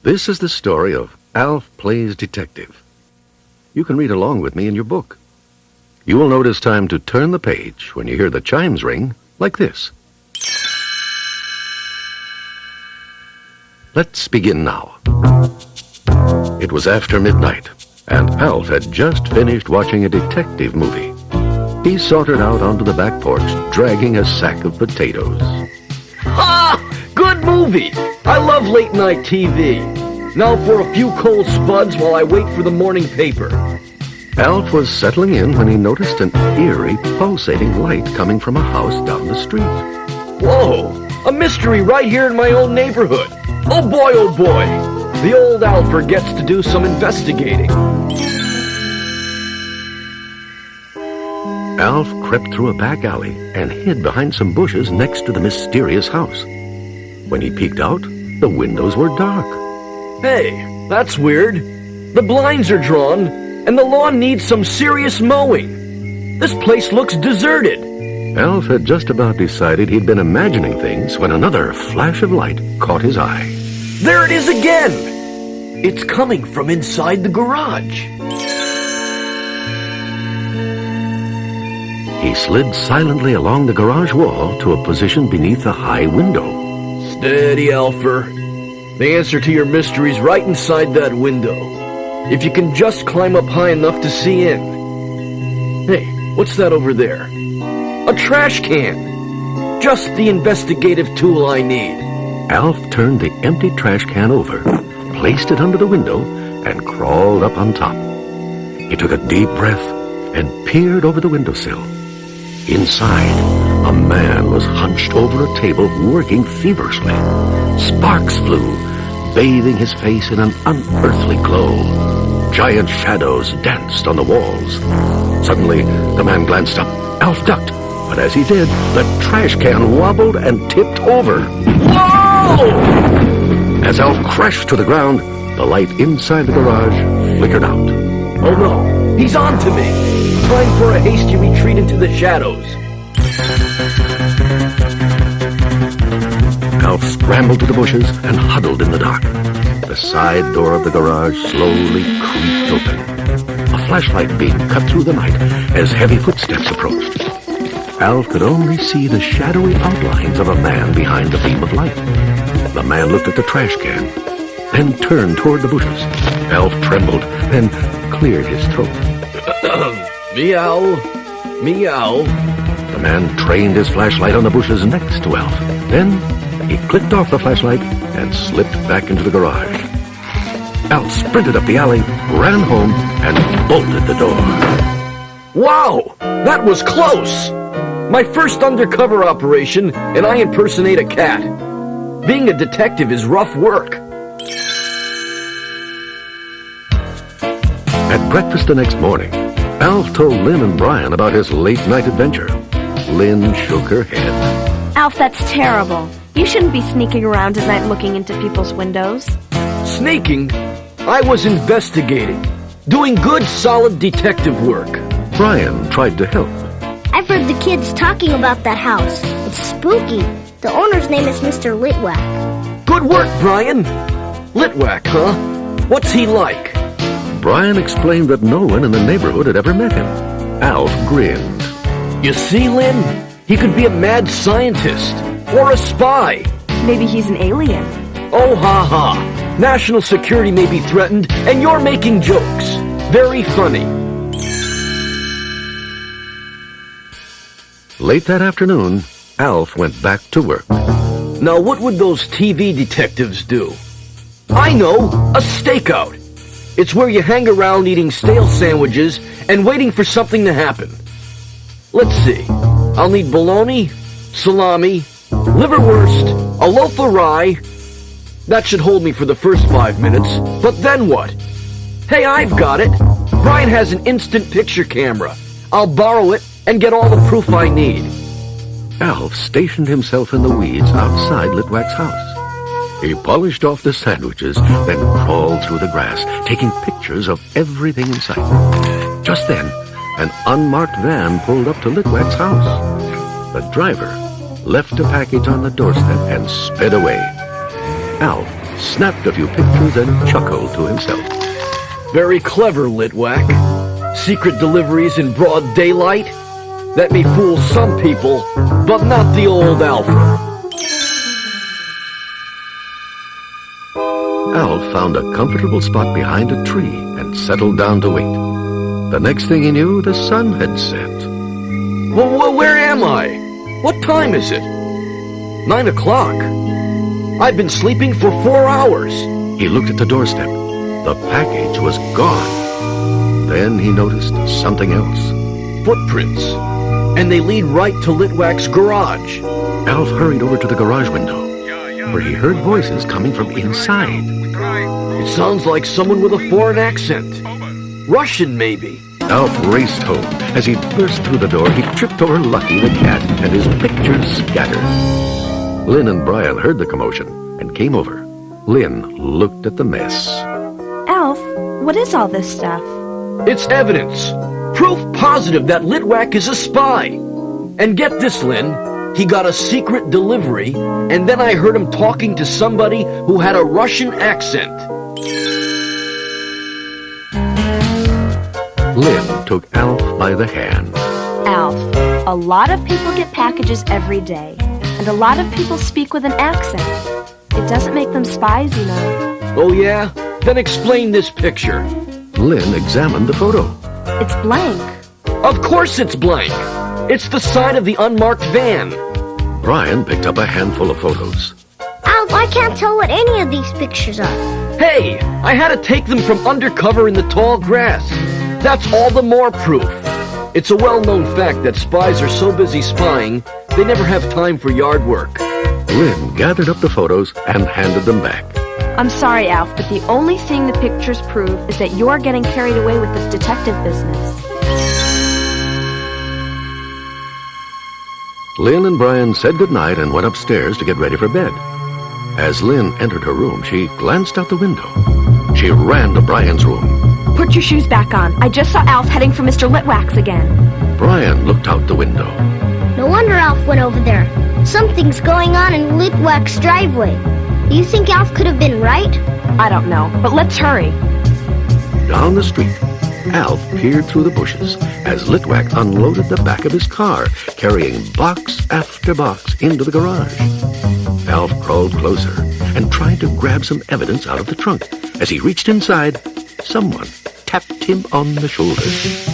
This is the story of Alf Plays Detective. You can read along with me in your book. You will know it is time to turn the page when you hear the chimes ring like this. Let's begin now. It was after midnight, and Alf had just finished watching a detective movie. He sauntered out onto the back porch, dragging a sack of potatoes. Ha! Good movie! I love late-night TV. Now for a few cold spuds while I wait for the morning paper. Alf was settling in when he noticed an eerie, pulsating light coming from a house down the street. Whoa! A mystery right here in my own neighborhood. Oh boy, the old Alfer gets to do some investigating. Alf crept through a back alley and hid behind some bushes next to the mysterious house. When he peeked out, the windows were dark. Hey, that's weird. The blinds are drawn, and the lawn needs some serious mowing. This place looks deserted. Alf had just about decided he'd been imagining things when another flash of light caught his eye. There it is again! It's coming from inside the garage. He slid silently along the garage wall to a position beneath a high window. Steady, Alfer. The answer to your mystery's right inside that window. If you can just climb up high enough to see in. Hey, what's that over there? A trash can. Just the investigative tool I need. Alf turned the empty trash can over, placed it under the window, and crawled up on top. He took a deep breath and peered over the windowsill. Inside, a man was hunched over a table working feverishly. Sparks flew, bathing his face in an unearthly glow. Giant shadows danced on the walls. Suddenly, the man glanced up. Alf ducked, but as he did, the trash can wobbled and tipped over. Whoa! As Alf crashed to the ground, the light inside the garage flickered out. Oh no, he's on to me! Time for a hasty retreat into the shadows. Alf scrambled to the bushes and huddled in the dark. The side door of the garage slowly creaked open. A flashlight beam cut through the night as heavy footsteps approached. Alf could only see the shadowy outlines of a man behind the beam of light. The man looked at the trash can, then turned toward the bushes. Alf trembled, then cleared his throat. Meow, meow. The man trained his flashlight on the bushes next to Alf. Then he clicked off the flashlight and slipped back into the garage. Alf sprinted up the alley, ran home, and bolted the door. Wow, that was close! My first undercover operation, and I impersonate a cat. Being a detective is rough work. At breakfast the next morning, Alf told Lynn and Brian about his late-night adventure. Lynn shook her head. Alf, that's terrible. You shouldn't be sneaking around at night looking into people's windows. Sneaking? I was investigating. Doing good, solid detective work. Brian tried to help. I've heard the kids talking about that house. It's spooky. The owner's name is Mr. Litwack. Good work, Brian. Litwack, huh? What's he like? Brian explained that no one in the neighborhood had ever met him. Alf grinned. You see, Lynn? He could be a mad scientist. Or a spy. Maybe he's an alien. Oh, ha ha. National security may be threatened, and you're making jokes. Very funny. Late that afternoon, Alf went back to work. Now, what would those TV detectives do? I know! A stakeout! It's where you hang around eating stale sandwiches and waiting for something to happen. Let's see. I'll need bologna, salami, liverwurst, a loaf of rye. That should hold me for the first 5 minutes. But then what? Hey, I've got it. Brian has an instant picture camera. I'll borrow it and get all the proof I need. Alf stationed himself in the weeds outside Litwack's house. He polished off the sandwiches, then crawled through the grass, taking pictures of everything in sight. Just then, an unmarked van pulled up to Litwack's house. The driver left a package on the doorstep and sped away. Alf snapped a few pictures and chuckled to himself. Very clever, Litwack. Secret deliveries in broad daylight? That may fool some people, but not the old Alfred. Alf found a comfortable spot behind a tree and settled down to wait. The next thing he knew, the sun had set. Well, where am I? What time is it? 9 o'clock. I've been sleeping for 4 hours. He looked at the doorstep. The package was gone. Then he noticed something else. Footprints. And they lead right to Litwack's garage. Alf hurried over to the garage window, where he heard voices coming from inside. It sounds like someone with a foreign accent. Russian, maybe. Alf raced home. As he burst through the door, he tripped over Lucky the cat, and his pictures scattered. Lynn and Brian heard the commotion and came over. Lynn looked at the mess. Alf, what is all this stuff? It's evidence. Proof positive that Litwack is a spy. And get this, Lynn. He got a secret delivery, and then I heard him talking to somebody who had a Russian accent. Lynn took Alf by the hand. Alf, a lot of people get packages every day, and a lot of people speak with an accent. It doesn't make them spies, you know. Oh, yeah? Then explain this picture. Lynn examined the photo. It's blank. Of course it's blank. It's the side of the unmarked van. Brian picked up a handful of photos. Alf, I can't tell what any of these pictures are. Hey, I had to take them from undercover in the tall grass. That's all the more proof. It's a well-known fact that spies are so busy spying, they never have time for yard work. Lynn gathered up the photos and handed them back. I'm sorry, Alf, but the only thing the pictures prove is that you're getting carried away with this detective business. Lynn and Brian said goodnight and went upstairs to get ready for bed. As Lynn entered her room, she glanced out the window. She ran to Brian's room. Put your shoes back on. I just saw Alf heading for Mr. Litwack's again. Brian looked out the window. No wonder Alf went over there. Something's going on in Litwack's driveway. Do you think Alf could have been right? I don't know, but let's hurry. Down the street, Alf peered through the bushes as Litwack unloaded the back of his car, carrying box after box into the garage. Alf crawled closer and tried to grab some evidence out of the trunk. As he reached inside, someone tapped him on the shoulder.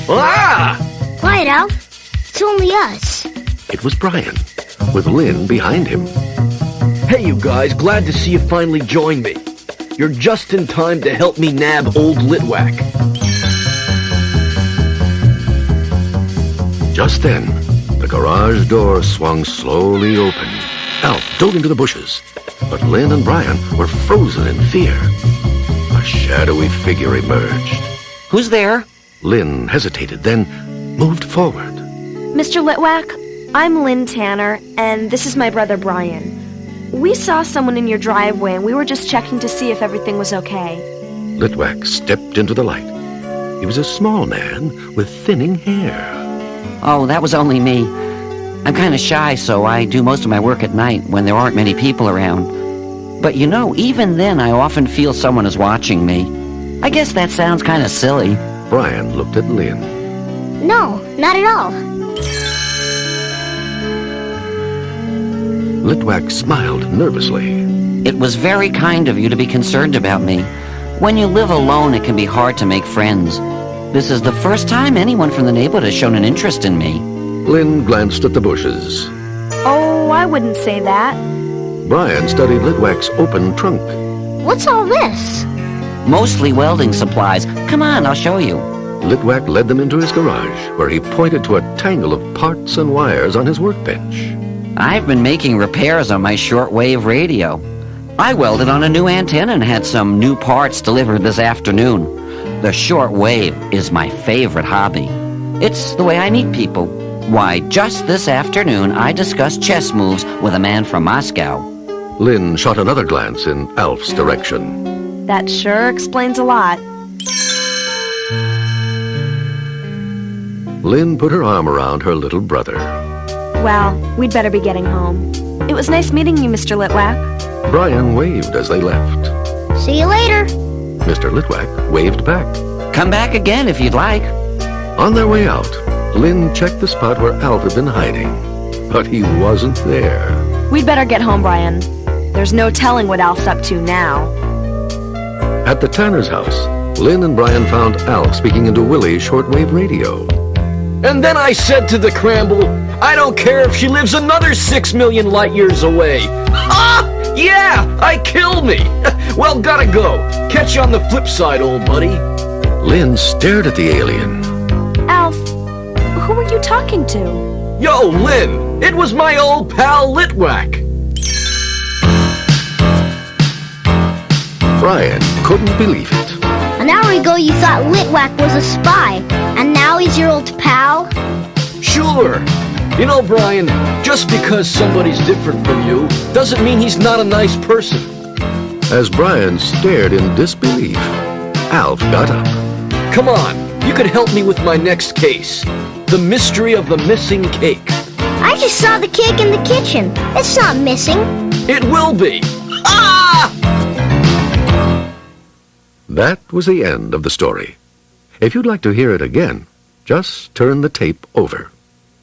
Ah! Quiet, Alf. It's only us. It was Brian, with Lynn behind him. Hey, you guys, glad to see you finally joined me. You're just in time to help me nab old Litwack. Just then, the garage door swung slowly open. Alf dove into the bushes, but Lynn and Brian were frozen in fear. A shadowy figure emerged. Who's there? Lynn hesitated, then moved forward. Mr. Litwack, I'm Lynn Tanner, and this is my brother Brian. We saw someone in your driveway, and we were just checking to see if everything was okay. Litwack stepped into the light. He was a small man with thinning hair. Oh, that was only me. I'm kind of shy, so I do most of my work at night when there aren't many people around. But you know, even then I often feel someone is watching me. I guess that sounds kind of silly. Brian looked at Lynn. No, not at all. Litwack smiled nervously. It was very kind of you to be concerned about me. When you live alone, it can be hard to make friends. This is the first time anyone from the neighborhood has shown an interest in me. Lynn glanced at the bushes. Oh, I wouldn't say that. Brian studied Litwack's open trunk. What's all this? Mostly welding supplies. Come on, I'll show you. Litwack led them into his garage, where he pointed to a tangle of parts and wires on his workbench. I've been making repairs on my shortwave radio. I welded on a new antenna and had some new parts delivered this afternoon. The shortwave is my favorite hobby. It's the way I meet people. Why, just this afternoon I discussed chess moves with a man from Moscow. Lynn shot another glance in Alf's direction. That sure explains a lot. Lynn put her arm around her little brother. Well, we'd better be getting home. It was nice meeting you, Mr. Litwack. Brian waved as they left. See you later. Mr. Litwack waved back. Come back again if you'd like. On their way out, Lynn checked the spot where Alf had been hiding, but he wasn't there. We'd better get home, Brian. There's no telling what Alf's up to now. At the Tanner's house, Lynn and Brian found Alf speaking into Willie's shortwave radio. And then I said to the Cramble, I don't care if she lives another 6 million light years away. Ah! Yeah! I killed me! Well, gotta go. Catch you on the flip side, old buddy. Lynn stared at the alien. Alf, who were you talking to? Yo, Lynn! It was my old pal Litwack. Brian couldn't believe it. An hour ago you thought Litwack was a spy, and now he's your old pal? Sure. You know, Brian, just because somebody's different from you doesn't mean he's not a nice person. As Brian stared in disbelief, Alf got up. Come on, you could help me with my next case. The mystery of the missing cake. I just saw the cake in the kitchen. It's not missing. It will be. Ah! That was the end of the story. If you'd like to hear it again, just turn the tape over.